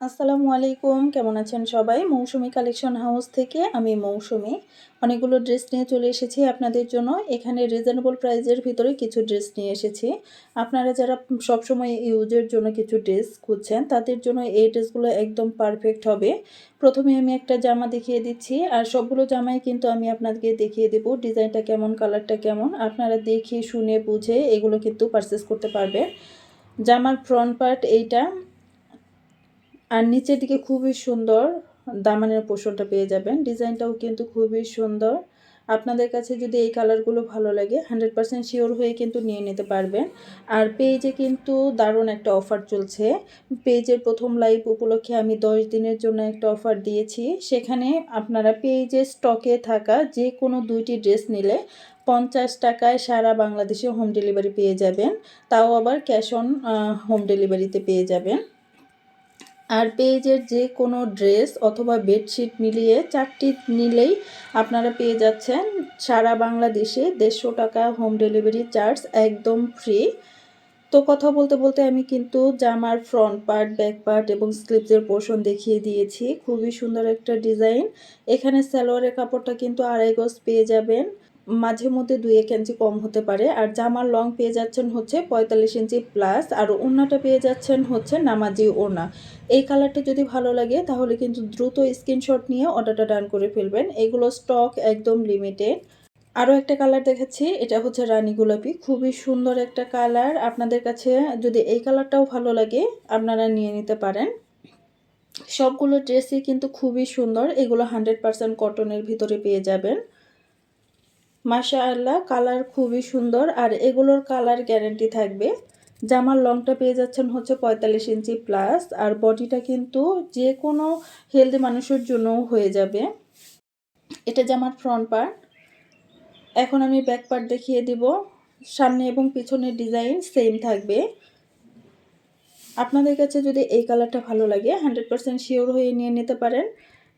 আসসালামু আলাইকুম, কেমন আছেন সবাই? মৌসুমী কালেকশন হাউস থেকে আমি মৌসুমী। অনেকগুলো ড্রেস নিয়ে চলে এসেছি আপনাদের জন্য। এখানে রিজনেবল প্রাইজের ভিতরে কিছু ড্রেস নিয়ে এসেছি। আপনারা যারা সবসময় ইউজের জন্য কিছু ড্রেস খুঁজছেন, তাদের জন্য এই ড্রেসগুলো একদম পারফেক্ট হবে। প্রথমে আমি একটা জামা দেখিয়ে দিচ্ছি, আর সবগুলো জামাই কিন্তু আমি আপনাদেরকে দেখিয়ে দেব ডিজাইনটা কেমন, কালারটা কেমন। আপনারা দেখে শুনে বুঝে এগুলো কিন্তু পারচেস করতে পারবেন। জামার ফ্রন্ট পার্ট এইটা, আর নিচের দিকে খুবই সুন্দর দামানের পোর্শনটা পেয়ে যাবেন। ডিজাইনটাও কিন্তু খুবই সুন্দর। আপনাদের কাছে যদি এই কালারগুলো ভালো লাগে 100% শিওর হয়ে কিন্তু নিয়ে নিতে পারবেন। আর পেজে কিন্তু দারুণ একটা অফার চলছে। পেজের প্রথম লাইভ উপলক্ষে আমি 10 দিনের জন্য একটা অফার দিয়েছি। সেখানে আপনারা পেজে স্টকে থাকা যে কোনো 2টি ড্রেস নিলে 50 টাকায় সারা বাংলাদেশে হোম ডেলিভারি পেয়ে যাবেন। তাও আবার ক্যাশ অন হোম ডেলিভারিতে পেয়ে যাবেন। আর পেজের যে কোনো ড্রেস অথবা বেডশিট মিলিয়ে 4টি নিলেই আপনারা পেয়ে যাচ্ছেন সারা বাংলাদেশে 150 টাকা হোম ডেলিভারি চার্জ একদম ফ্রি। তো কথা বলতে বলতে আমি কিন্তু জামার ফ্রন্ট পার্ট, ব্যাক পার্ট এবং স্লিভসের পোর্শন দেখিয়ে দিয়েছি। খুবই সুন্দর একটা ডিজাইন। এখানে সালোয়ারের কাপড়টা কিন্তু 2.5 গজ পেয়ে যাবেন। মাঝে মধ্যে 2-1 ইঞ্চি কম হতে পারে। আর জামার লং পেয়ে যাচ্ছেন হচ্ছে 45 ইঞ্চি প্লাস, আর ওড়নাটা পেয়ে যাচ্ছেন হচ্ছে নামাজি ওড়না। এই কালারটা যদি ভালো লাগে তাহলে কিন্তু দ্রুত স্ক্রিনশট নিয়ে অর্ডারটা ডান করে ফেলবেন। এগুলো স্টক একদম লিমিটেড। আরও একটা কালার দেখাচ্ছি, এটা হচ্ছে রানী গোলাপি। খুবই সুন্দর একটা কালার। আপনাদের কাছে যদি এই কালারটাও ভালো লাগে আপনারা নিয়ে নিতে পারেন। সবগুলো ড্রেসই কিন্তু খুবই সুন্দর। এগুলো 100% কটনের ভিতরে পেয়ে যাবেন। মাশাআল্লাহ, কালার খুবই সুন্দর, আর এগুলোর কালার গ্যারান্টি থাকবে। জামার লংটা পেয়ে যাচ্ছেন হচ্ছে 45 ইঞ্চি প্লাস, আর বডিটা কিন্তু যে কোনো হেলদি মানুষের জন্যও হয়ে যাবে। এটা জামার ফ্রন্ট পার্ট। এখন আমি ব্যাক পার্ট দেখিয়ে দিব। সামনে এবং পিছনের ডিজাইন সেম থাকবে। আপনাদের কাছে যদি এই কালারটা ভালো লাগে 100% শিওর হয়ে নিয়ে নিতে পারেন।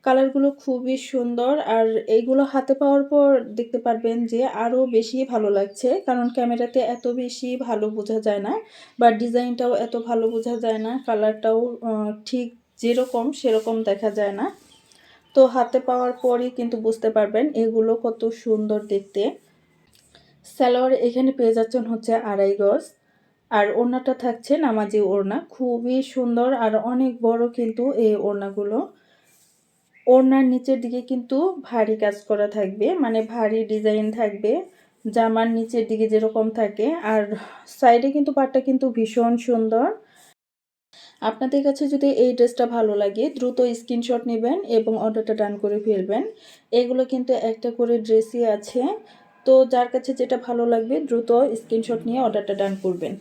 কালারগুলো খুবই সুন্দর, আর এইগুলো হাতে পাওয়ার পর দেখতে পারবেন যে আরও বেশি ভালো লাগছে, কারণ ক্যামেরাতে এত বেশি ভালো বোঝা যায় না, বা ডিজাইনটাও এত ভালো বোঝা যায় না, কালারটাও ঠিক যেরকম সেরকম দেখা যায় না। তো হাতে পাওয়ার পরই কিন্তু বুঝতে পারবেন এগুলো কত সুন্দর দেখতে। সালোয়ার এখানে পেয়ে যাচ্ছেন হচ্ছে 2.5 গজ, আর ওড়নাটা থাকছে নামাজি ওড়না। খুবই সুন্দর আর অনেক বড় কিন্তু এই ওড়নাগুলো। ওড়নার নিচের দিকে কিন্তু ভারী কাজ করা থাকবে, মানে ভারী ডিজাইন থাকবে জামার নিচের দিকে যেরকম থাকে। আর সাইডে কিন্তু পাটটা কিন্তু ভীষণ সুন্দর। আপনাদের কাছে যদি এই ড্রেসটা ভালো লাগে দ্রুত স্ক্রিনশট নেবেন এবং অর্ডারটা ডান করে ফেলবেন। এগুলো কিন্তু একটা করে ড্রেসই আছে। তো যার কাছে যেটা ভালো লাগবে দ্রুত স্ক্রিনশট নিয়ে অর্ডারটা ডান করবেন।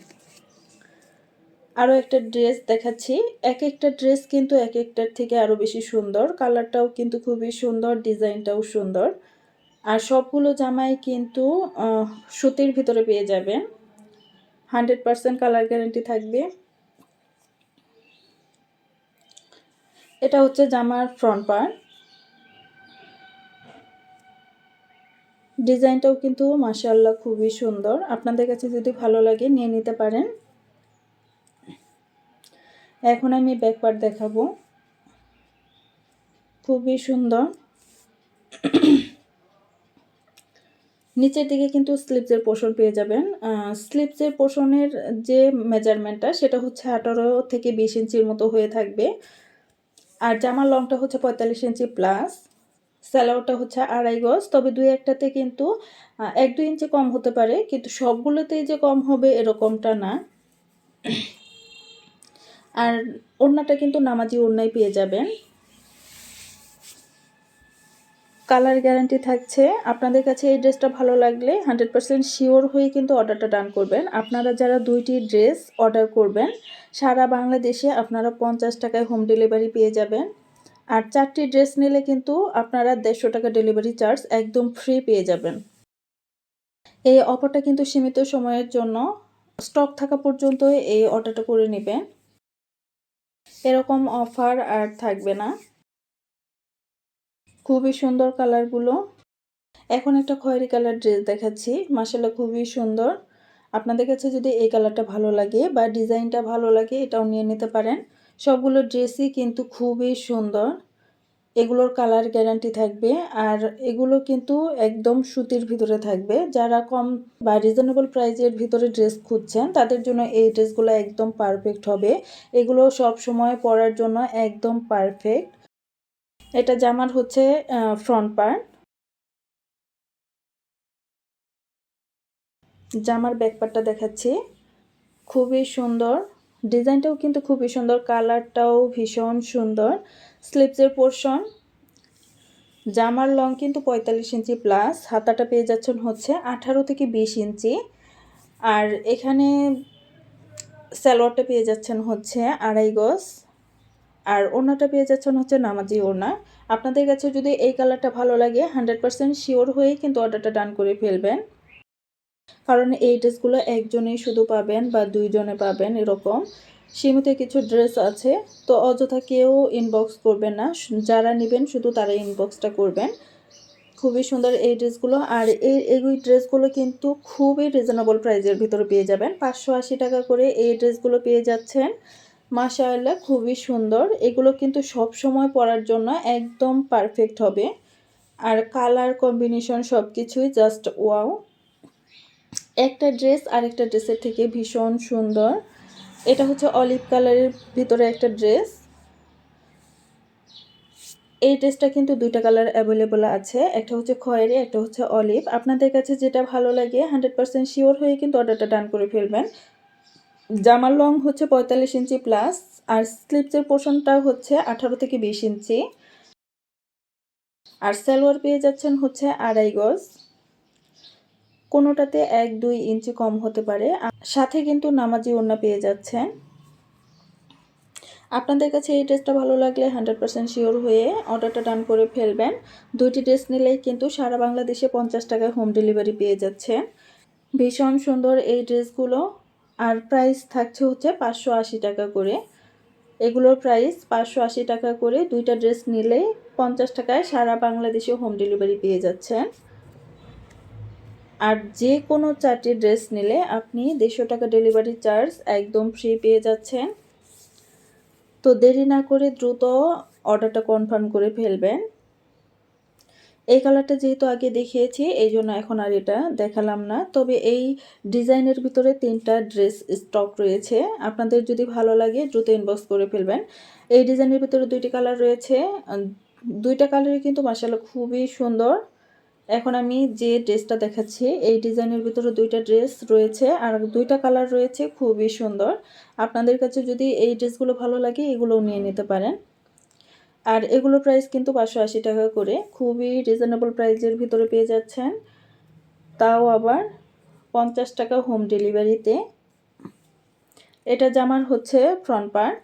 আরও একটা ড্রেস দেখাচ্ছি। এক একটা ড্রেস কিন্তু এক একটার থেকে আরও বেশি সুন্দর। কালারটাও কিন্তু খুবই সুন্দর, ডিজাইনটাও সুন্দর। আর সবগুলো জামাই কিন্তু সুতির ভিতরে পেয়ে যাবেন। 100% কালার গ্যারান্টি থাকবে। এটা হচ্ছে জামার ফ্রন্ট পার্ট। ডিজাইনটাও কিন্তু মাশাআল্লাহ খুবই সুন্দর। আপনাদের কাছে যদি ভালো লাগে নিয়ে নিতে পারেন। এখন আমি ব্যাক পার্ট দেখাবো। খুবই সুন্দর। নিচের দিকে কিন্তু স্লিভসের পোর্শন পেয়ে যাবেন। স্লিভসের পোর্শনের যে মেজারমেন্টটা সেটা হচ্ছে 18 থেকে 20 ইঞ্চির মতো হয়ে থাকবে। আর জামার লংটা হচ্ছে 45 ইঞ্চি প্লাস। সালোয়ারটা হচ্ছে 2.5 গজ। তবে 2-1টাতে কিন্তু 1-2 ইঞ্চি কম হতে পারে, কিন্তু সবগুলোতেই যে কম হবে এরকমটা না। আর ওড়নাটা কিন্তু নামাজি ওড়নাই পেয়ে যাবেন। কালার গ্যারান্টি থাকছে। আপনাদের কাছে এই ড্রেসটা ভালো লাগলে 100% শিওর হয়ে কিন্তু অর্ডারটা ডান করবেন। আপনারা যারা 2টি ড্রেস অর্ডার করবেন সারা বাংলাদেশে আপনারা 50 টাকায় হোম ডেলিভারি পেয়ে যাবেন। আর 4টি ড্রেস নিলে কিন্তু আপনারা 150 টাকা ডেলিভারি চার্জ একদম ফ্রি পেয়ে যাবেন। এই অফারটা কিন্তু সীমিত সময়ের জন্য, স্টক থাকা পর্যন্ত এই অর্ডারটা করে নেবেন। এরকম অফার আর থাকবে না। খুবই সুন্দর কালারগুলো। এখন একটা খয়েরি কালার ড্রেস দেখাচ্ছি। মাশাআল্লাহ খুবই সুন্দর। আপনাদের কাছে যদি এই কালারটা ভালো লাগে বা ডিজাইনটা ভালো লাগে এটাও নিয়ে নিতে পারেন। সবগুলো ড্রেসই কিন্তু খুবই সুন্দর। এগুলোর কালার গ্যারান্টি থাকবে আর এগুলো কিন্তু একদম সুতির ভিতরে থাকবে। যারা কম বা রিজনেবল প্রাইসের ভিতরে ড্রেস খুঁজছেন তাদের জন্য এই ড্রেসগুলো একদম পারফেক্ট হবে। এগুলো সব সময় পরার জন্য একদম পারফেক্ট। এটা জামার হচ্ছে ফ্রন্ট পার্ট। জামার ব্যাক পার্টটা দেখাচ্ছি, খুবই সুন্দর। ডিজাইনটাও কিন্তু খুবই সুন্দর, কালারটাও ভীষণ সুন্দর। স্লিভসের পোরশন, জামার লং কিন্তু 45 ইঞ্চি প্লাস, হাতাটা পেয়ে যাচ্ছেন হচ্ছে 18 থেকে 20 ইঞ্চি। আর এখানে সালোয়ারটা পেয়ে যাচ্ছেন হচ্ছে 2.5 গজ, আর ওড়নাটা পেয়ে যাচ্ছেন হচ্ছে নামাজি ওড়না। আপনাদের কাছে যদি এই কালারটা ভালো লাগে 100% শিওর হয়েই কিন্তু অর্ডারটা ডান করে ফেলবেন, কারণ এই ড্রেসগুলো একজনেই শুধু পাবেন বা দুইজনে পাবেন, এরকম সীমিত কিছু ড্রেস আছে। তো অযথা কেউ ইনবক্স করবেন না, যারা নেবেন শুধু তারা ইনবক্সটা করবেন। খুবই সুন্দর এই ড্রেসগুলো। আর এই ড্রেসগুলো কিন্তু খুবই রিজনেবল প্রাইসের ভিতরে পেয়ে যাবেন। 580 টাকা করে এই ড্রেসগুলো পেয়ে যাচ্ছেন। মাশাআল্লাহ খুবই সুন্দর। এগুলো কিন্তু সব সময় পরার জন্য একদম পারফেক্ট হবে। আর কালার কম্বিনেশন সব কিছুই জাস্ট ওয়াও। একটা ড্রেস আরেকটা ড্রেসের থেকে ভীষণ সুন্দর। এটা হচ্ছে অলিভ কালারের ভিতরে একটা ড্রেস। এই ড্রেসটা কিন্তু দুইটা কালার অ্যাভেলেবল আছে, একটা হচ্ছে খয়েরি, একটা হচ্ছে অলিভ। আপনাদের কাছে যেটা ভালো লাগে 100% শিওর হয়ে কিন্তু অর্ডারটা ডান করে ফেলবেন। জামার লং হচ্ছে 45 ইঞ্চি প্লাস, আর স্লিভসের পোর্শনটা হচ্ছে 18 থেকে 20 ইঞ্চি। আর সালোয়ার পেয়ে যাচ্ছেন হচ্ছে 2.5 গজ, কোনোটাতে 1-2 ইঞ্চি কম হতে পারে। সাথে কিন্তু নামাজি ওড়না পেয়ে যাচ্ছেন। আপনাদের কাছে এই ড্রেসটা ভালো লাগলে 100% শিওর হয়ে অর্ডারটা ডান করে ফেলবেন। দুইটি ড্রেস নিলেই কিন্তু সারা বাংলাদেশে 50 টাকায় হোম ডেলিভারি পেয়ে যাচ্ছে। ভীষণ সুন্দর এই ড্রেসগুলো। আর প্রাইস থাকছে হচ্ছে 580 টাকা করে। এগুলোর প্রাইস 580 টাকা করে। দুইটা ড্রেস নিলেই 50 টাকায় সারা বাংলাদেশে হোম ডেলিভারি পেয়ে যাচ্ছেন। আর যে কোনো 4টি ড্রেস নিলে আপনি 150 টাকা ডেলিভারি চার্জ একদম ফ্রি পেয়ে যাচ্ছেন। তো দেরি না করে দ্রুত অর্ডারটা কনফার্ম করে ফেলবেন। এই কালারটা যেহেতু আগে দেখিয়েছি এই জন্য এখন আর এটা দেখালাম না। তবে এই ডিজাইনের ভিতরে 3টা ড্রেস স্টক রয়েছে, আপনাদের যদি ভালো লাগে দ্রুত ইনবক্স করে ফেলবেন। এই ডিজাইনের ভিতরে 2টি কালার রয়েছে, 2টা কালারই কিন্তু মাশাআল্লাহ খুবই সুন্দর। এখন আমি যে ড্রেসটা দেখাচ্ছি এই ডিজাইনের ভিতরে 2টা ড্রেস রয়েছে আর 2টা কালার রয়েছে, খুবই সুন্দর। আপনাদের কাছে যদি এই ড্রেসগুলো ভালো লাগে এগুলোও নিয়ে নিতে পারেন। আর এগুলোর প্রাইস কিন্তু 580 টাকা করে, খুবই রিজনেবল প্রাইসের ভিতরে পেয়ে যাচ্ছেন, তাও আবার 50 টাকা হোম ডেলিভারিতে। এটা জামার হচ্ছে ফ্রন্ট পার্ট।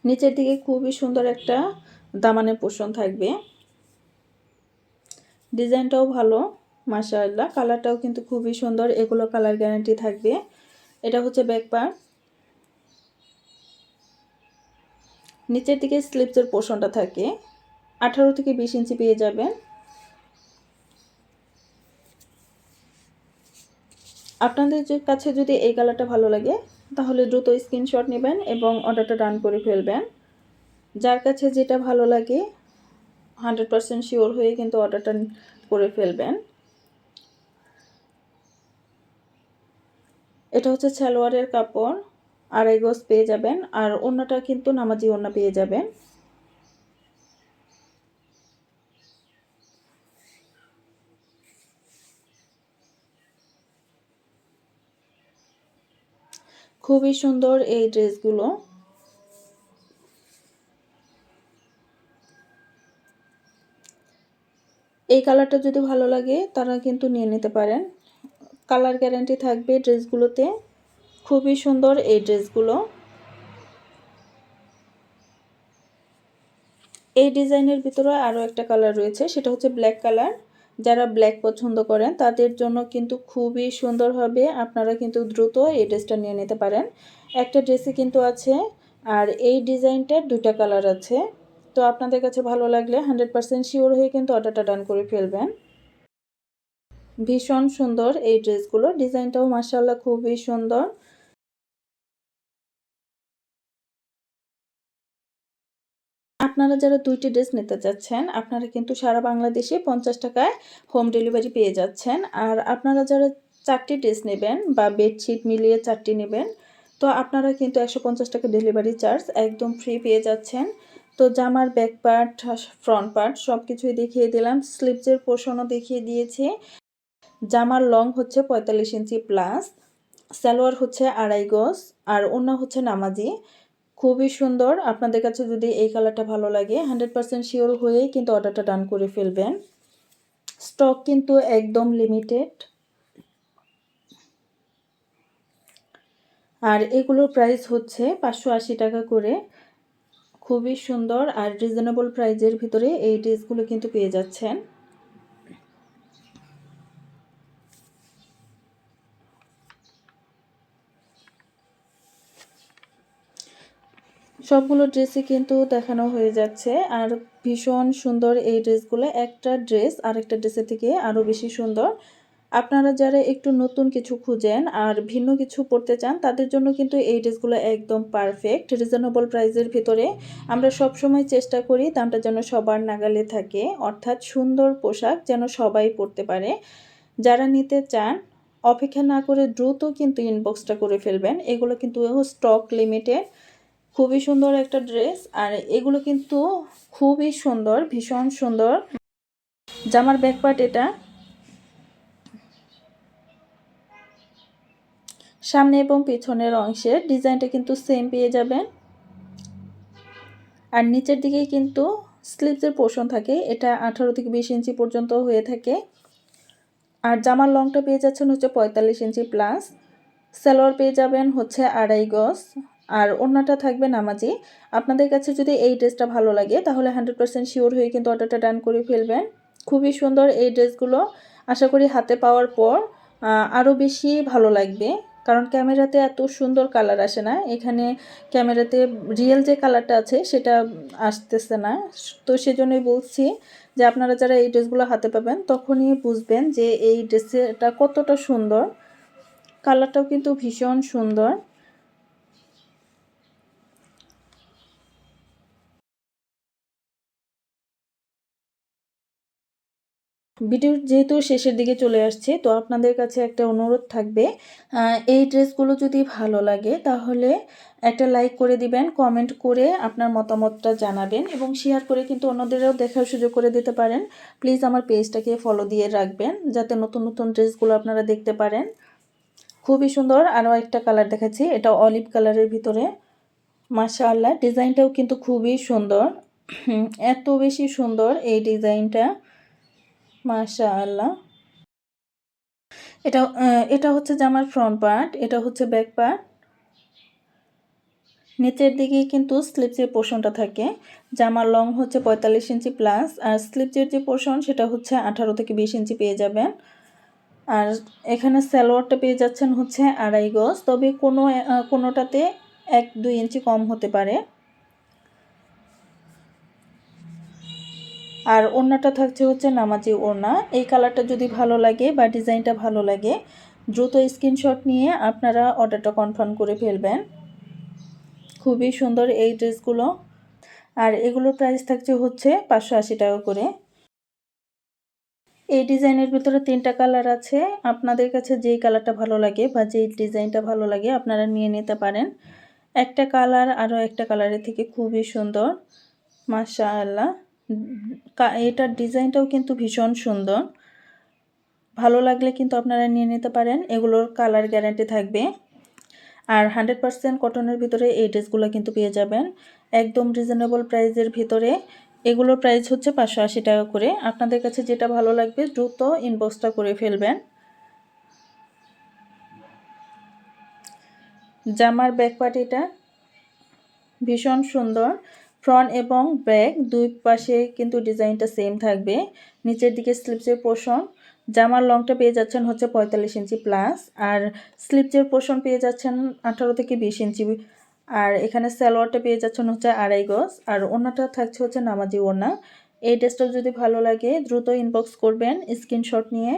নিচের দিকে খুবই সুন্দর একটা দামানের পোর্শন থাকবে। ডিজাইনটাও ভালো মাশাআল্লাহ, কালারটাও কিন্তু খুবই সুন্দর। এগুলো কালার গ্যারান্টি থাকবে। এটা হচ্ছে ব্যাক পার্ট। নিচের দিকে স্লিভসের পোর্শনটা থাকে, 18 থেকে 20 ইঞ্চি পেয়ে যাবেন। আপনাদের কাছে যদি এই কালারটা ভালো লাগে তাহলে দ্রুত স্ক্রিনশট নেবেন এবং অর্ডারটা ডান করে ফেলবেন। যার কাছে যেটা ভালো লাগে 100% শিওর হয়ে কিন্তু অর্ডারটা করে ফেলবেন। এটা হচ্ছে সালোয়ারের কাপড়, 2.5 গজ পেয়ে যাবেন। আর ওড়নাটা কিন্তু নামাজি ওড়না পেয়ে যাবেন। খুবই সুন্দর এই ড্রেসগুলো। এই কালারটা যদি ভালো লাগে তারা কিন্তু নিয়ে নিতে পারেন, কালার গ্যারান্টি থাকবে ড্রেসগুলোতে। খুবই সুন্দর এই ড্রেসগুলো। এই ডিজাইনের ভিতরে আরও একটা কালার রয়েছে, সেটা হচ্ছে ব্ল্যাক কালার। যারা ব্ল্যাক পছন্দ করেন তাদের জন্য কিন্তু খুবই সুন্দর হবে। আপনারা কিন্তু দ্রুত এই ড্রেসটা নিয়ে নিতে পারেন। একটা ড্রেসে কিন্তু আছে, আর এই ডিজাইনটার 2টা কালার আছে। তো আপনাদের কাছে ভালো লাগলে 100% শিওর হয়ে কিন্তু অর্ডারটা ডান করে ফেলবেন। ভীষণ সুন্দর এই ড্রেসগুলো, ডিজাইনটাও মাশাআল্লাহ খুবই সুন্দর। আপনারা যারা 2টি ড্রেস নিতে চাচ্ছেন, আপনারা কিন্তু সারা বাংলাদেশে 50 টাকায় হোম ডেলিভারি পেয়ে যাচ্ছেন। আর আপনারা যারা 4টি ড্রেস নেবেন বা বেডশিট মিলিয়ে 4টি নেবেন, তো আপনারা কিন্তু 150 টাকা ডেলিভারি চার্জ একদম ফ্রি পেয়ে যাচ্ছেন। তো জামার ব্যাক পার্ট, ফ্রন্ট পার্ট সব কিছুই দেখিয়ে দিলাম। স্লিভসের পোর্শনও দেখিয়ে দিয়েছি। জামার লং হচ্ছে 45 ইঞ্চি প্লাস, সালোয়ার হচ্ছে 2.5 গজ, আর ওড়না হচ্ছে নামাজি। খুবই সুন্দর। আপনাদের কাছে যদি এই কালারটা ভালো লাগে 100% শিওর হয়েই কিন্তু অর্ডারটা ডান করে ফেলবেন। স্টক কিন্তু একদম লিমিটেড। আর এগুলোর প্রাইস হচ্ছে 580 টাকা করে। খুবই সুন্দর আর রিজনেবল প্রাইজের ভিতরে এই ড্রেসগুলো কিন্তু পেয়ে যাচ্ছেন। সবগুলো ড্রেসই কিন্তু দেখানো হয়ে যাচ্ছে। আর ভীষণ সুন্দর এই ড্রেসগুলো। একটা ড্রেস আরেকটা ড্রেসের থেকে আরও বেশি সুন্দর। আপনারা যারা একটু নতুন কিছু খুঁজেন আর ভিন্ন কিছু পড়তে চান, তাদের জন্য কিন্তু এই ড্রেসগুলো একদম পারফেক্ট। রিজনেবল প্রাইসের ভিতরে আমরা সবসময় চেষ্টা করি দামটা যেন সবার নাগালে থাকে, অর্থাৎ সুন্দর পোশাক যেন সবাই পরতে পারে। যারা নিতে চান অপেক্ষা না করে দ্রুত কিন্তু ইনবক্সটা করে ফেলবেন। এগুলো কিন্তু স্টক লিমিটেড। খুবই সুন্দর একটা ড্রেস। আর এগুলো কিন্তু খুবই সুন্দর, ভীষণ সুন্দর। জামার ব্যাক পার্ট এটা। সামনে এবং পেছনের অংশের ডিজাইনটা কিন্তু সেম পেয়ে যাবেন। আর নিচের দিকে কিন্তু স্লিভসের পোর্শন থাকে, এটা 18 থেকে 20 ইঞ্চি পর্যন্ত হয়ে থাকে। আর জামার লংটা পেয়ে যাচ্ছেন হচ্ছে 45 ইঞ্চি প্লাস, সালোয়ার পেয়ে যাবেন হচ্ছে 2.5 গজ, আর ওড়নাটা থাকবে নামাজি। আপনাদের কাছে যদি এই ড্রেসটা ভালো লাগে তাহলে 100% শিওর হয়ে কিন্তু অর্ডারটা ডান করে ফেলবেন। খুবই সুন্দর এই ড্রেসগুলো। আশা করি হাতে পাওয়ার পর আরও বেশি ভালো লাগবে, কারণ ক্যামেরাতে এত সুন্দর কালার আসে না। এখানে ক্যামেরাতে রিয়েল যে কালারটা আছে সেটা আসতেছে না। তো সেজন্যই বলছি যে আপনারা যারা এই ড্রেসগুলো হাতে পাবেন তখনই বুঝবেন যে এই ড্রেসটা কতটা সুন্দর। কালারটাও কিন্তু ভীষণ সুন্দর। ভিডিওর যেহেতু শেষের দিকে চলে আসছে, তো আপনাদের কাছে একটা অনুরোধ থাকবে, এই ড্রেসগুলো যদি ভালো লাগে তাহলে একটা লাইক করে দিবেন, কমেন্ট করে আপনার মতামতটা জানাবেন এবং শেয়ার করে কিন্তু অন্যদেরও দেখার সুযোগ করে দিতে পারেন। প্লিজ আমার পেজটাকে ফলো দিয়ে রাখবেন যাতে নতুন নতুন ড্রেসগুলো আপনারা দেখতে পারেন। খুবই সুন্দর। আরও একটা কালার দেখাচ্ছি, এটা অলিভ কালারের ভিতরে। মাশাআল্লাহ, ডিজাইনটাও কিন্তু খুবই সুন্দর। এত বেশি সুন্দর এই ডিজাইনটা, মাশাআল্লাহ। এটা হচ্ছে জামার ফ্রন্ট পার্ট, এটা হচ্ছে ব্যাক পার্ট। নিচের দিকে কিন্তু স্লিভসের পোর্শনটা থাকে। জামার লং হচ্ছে 45 ইঞ্চি প্লাস, আর স্লিভসের যে পোর্শন সেটা হচ্ছে 18 থেকে 20 ইঞ্চি পেয়ে যাবেন। আর এখানে সালোয়ারটা পেয়ে যাচ্ছেন হচ্ছে 2.5 গজ, তবে কোনোটাতে 1-2 ইঞ্চি কম হতে পারে। আর ওড়নাটা থাকছে হচ্ছে নামাজি ওড়না। এই কালারটা যদি ভালো লাগে বা ডিজাইনটা ভালো লাগে দ্রুত স্ক্রিনশট নিয়ে আপনারা অর্ডারটা কনফার্ম করে ফেলবেন। খুবই সুন্দর এই ড্রেসগুলো। আর এগুলোর প্রাইস থাকছে হচ্ছে 580 টাকা করে। এই ডিজাইনের ভিতরে 3টা কালার আছে। আপনাদের কাছে যেই কালারটা ভালো লাগে বা যেই ডিজাইনটা ভালো লাগে আপনারা নিয়ে নিতে পারেন। একটা কালার আরও একটা কালারের থেকে খুবই সুন্দর, মাশাআল্লাহ। এটার ডিজাইনটাও কিন্তু ভীষণ সুন্দর। ভালো লাগলে কিন্তু আপনারা নিয়ে নিতে পারেন। এগুলোর কালার গ্যারান্টি থাকবে। আর 100% কটনের ভিতরে এই ড্রেসগুলো কিন্তু পেয়ে যাবেন একদম রিজনেবল প্রাইসের ভিতরে। এগুলোর প্রাইস হচ্ছে 580 টাকা করে। আপনাদের কাছে যেটা ভালো লাগবে দ্রুত ইনবক্সটা করে ফেলবেন। জামার ব্যাক পার্ট এটা ভীষণ সুন্দর। ফ্রন্ট এবং ব্যাক দুই পাশে কিন্তু ডিজাইনটা সেম থাকবে। নিচের দিকে স্লিভসের পোর্শন, জামার লংটা পেয়ে যাচ্ছেন হচ্ছে 45 ইঞ্চি প্লাস, আর স্লিভসের পোর্শন পেয়ে যাচ্ছেন 18 থেকে 20 ইঞ্চি। আর এখানে সালোয়ারটা পেয়ে যাচ্ছেন হচ্ছে 2.5 গজ, আর ওড়নাটা থাকছে হচ্ছে নামাজি ওড়না। এই ড্রেসটা যদি ভালো লাগে দ্রুত ইনবক্স করবেন স্ক্রিনশট নিয়ে।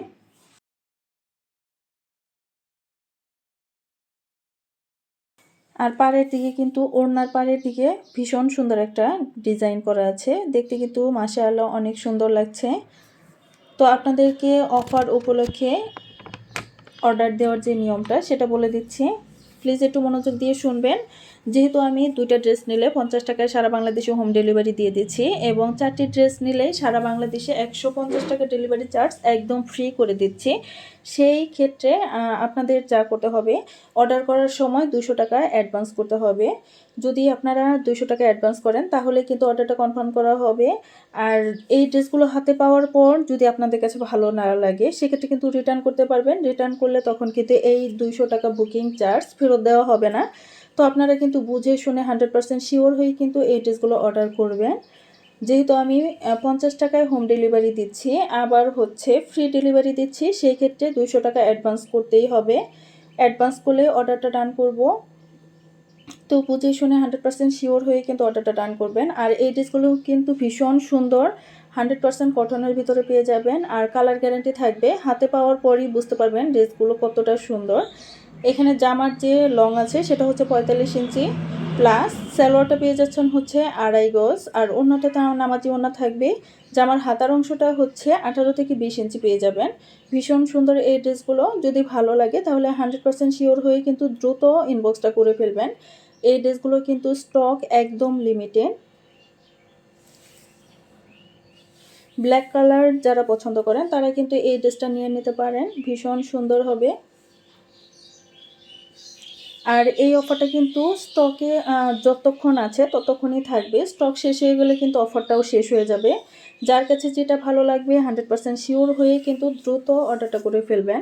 আর পাড়ের দিকে কিন্তু ওড়নার পাড়ের দিকে ভীষণ সুন্দর একটা ডিজাইন করা আছে, দেখতে কিন্তু মাশাআল্লাহ অনেক সুন্দর লাগছে। তো আপনাদেরকে অফার উপলক্ষে অর্ডার দেওয়ার যে নিয়মটা সেটা বলে দিচ্ছি, প্লিজ একটু মনোযোগ দিয়ে শুনবেন। যেহেতু আমি 2টা ড্রেস নিলে 50 টাকায় সারা বাংলাদেশে হোম ডেলিভারি দিয়ে দিচ্ছি এবং 4টি ড্রেস নিলে সারা বাংলাদেশে 150 টাকা ডেলিভারি চার্জ একদম ফ্রি করে দিচ্ছি। সেই ক্ষেত্রে আপনাদের যা করতে হবে, অর্ডার করার সময় 200 টাকা অ্যাডভান্স করতে হবে। যদি আপনারা 200 টাকা অ্যাডভান্স করেন তাহলে কিন্তু অর্ডারটা কনফার্ম করা হবে। আর এই ড্রেসগুলো হাতে পাওয়ার পর যদি আপনাদের কাছে ভালো না লাগে সেক্ষেত্রে কিন্তু রিটার্ন করতে পারবেন। রিটার্ন করলে তখন কিন্তু এই 200 টাকা বুকিং চার্জ ফেরত দেওয়া হবে না। তো আপনারা কিন্তু বুঝে শুনে 100% শিওর হয়ে কিন্তু এই ড্রেসগুলো অর্ডার করবেন। যেহেতু আমি 50 টাকায় হোম ডেলিভারি দিচ্ছি, আবার হচ্ছে ফ্রি ডেলিভারি দিচ্ছি, সেই ক্ষেত্রে 200 টাকা অ্যাডভান্স করতেই হবে। অ্যাডভান্স করলে অর্ডারটা ডান করব। তো বুঝে শুনে 100% শিওর হয়ে কিন্তু অর্ডারটা ডান করবেন। আর এই ড্রেসগুলো কিন্তু ভীষণ সুন্দর, 100% কটনের ভিতরে পেয়ে যাবেন আর কালার গ্যারান্টি থাকবে। হাতে পাওয়ার পরই বুঝতে পারবেন ড্রেসগুলো কতটা সুন্দর। এখানে জামার যে লং আছে সেটা হচ্ছে 45 ইঞ্চি প্লাস, সালোয়ারটা পেয়ে যাচ্ছেন হচ্ছে 2.5 গজ আর ওড়নাটা নামাজি ওড়না থাকবে। জামার হাতার অংশটা হচ্ছে 18 থেকে 20 ইঞ্চি পেয়ে যাবেন। ভীষণ সুন্দর এই ড্রেসগুলো, যদি ভালো লাগে তাহলে 100% শিওর হয়ে কিন্তু দ্রুত ইনবক্সটা করে ফেলবেন। এই ড্রেসগুলো কিন্তু স্টক একদম লিমিটেড। ব্ল্যাক কালার যারা পছন্দ করেন তারা কিন্তু এই ড্রেসটা নিয়ে নিতে পারেন, ভীষণ সুন্দর হবে। আর এই অফারটা কিন্তু স্টকে যতক্ষণ আছে ততক্ষণই থাকবে, স্টক শেষ হয়ে গেলে কিন্তু অফারটাও শেষ হয়ে যাবে। যার কাছে যেটা ভালো লাগবে 100% শিওর হয়ে কিন্তু দ্রুত অর্ডারটা করে ফেলবেন।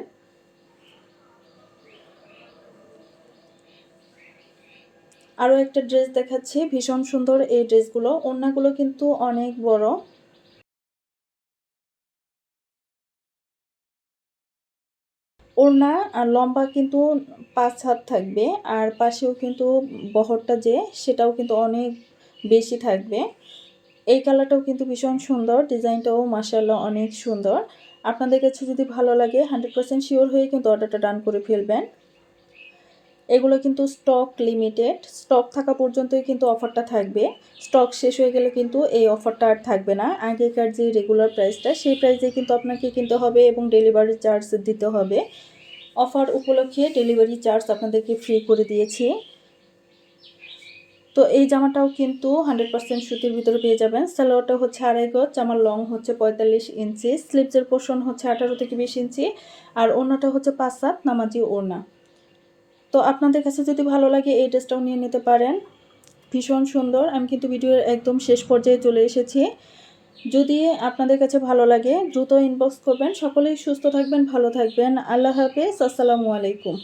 আরও একটা ড্রেস দেখাচ্ছি, ভীষণ সুন্দর এই ড্রেসগুলো। ওড়নাগুলো কিন্তু অনেক বড়, ওড়না আর লম্বা কিন্তু 5 হাত থাকবে আর পাশেও কিন্তু বহরটা যে সেটাও কিন্তু অনেক বেশি থাকবে। এই কালারটাও কিন্তু ভীষণ সুন্দর, ডিজাইনটাও মাশাআল্লাহ অনেক সুন্দর। আপনাদের কাছে যদি ভালো লাগে 100% শিওর হয়ে কিন্তু অর্ডারটা ডান করে ফেলবেন। এগুলো কিন্তু স্টক লিমিটেড, স্টক থাকা পর্যন্তই কিন্তু অফারটা থাকবে। স্টক শেষ হয়ে গেলে কিন্তু এই অফারটা আর থাকবে না। আগেকার যে রেগুলার প্রাইসটা সেই প্রাইসে কিন্তু আপনাকে কিনতে হবে এবং ডেলিভারি চার্জ দিতে হবে। অফার উপলক্ষে ডেলিভারি চার্জ আপনাদেরকে ফ্রি করে দিয়েছি। তো এই জামাটাও কিন্তু 100% সুতির ভিতরে পেয়ে যাবেন। সালোয়ারটা হচ্ছে 2.5 গজ, জামার লং হচ্ছে 45 ইঞ্চি, স্লিভসের পোর্শন হচ্ছে 18 থেকে 20 ইঞ্চি আর ওড়নাটা হচ্ছে 5 হাত নামাজি ওড়না। তো আপনাদের কাছে যদি ভালো লাগে এই ড্রেসটাও নিয়ে নিতে পারেন, ভীষণ সুন্দর। আমি কিন্তু ভিডিওর একদম শেষ পর্যায়ে চলে এসেছি। যদি আপনাদের কাছে ভালো লাগে দ্রুত ইনবক্স করবেন। সকলেই সুস্থ থাকবেন, ভালো থাকবেন। আল্লাহ হাফেজ, আসসালামু আলাইকুম।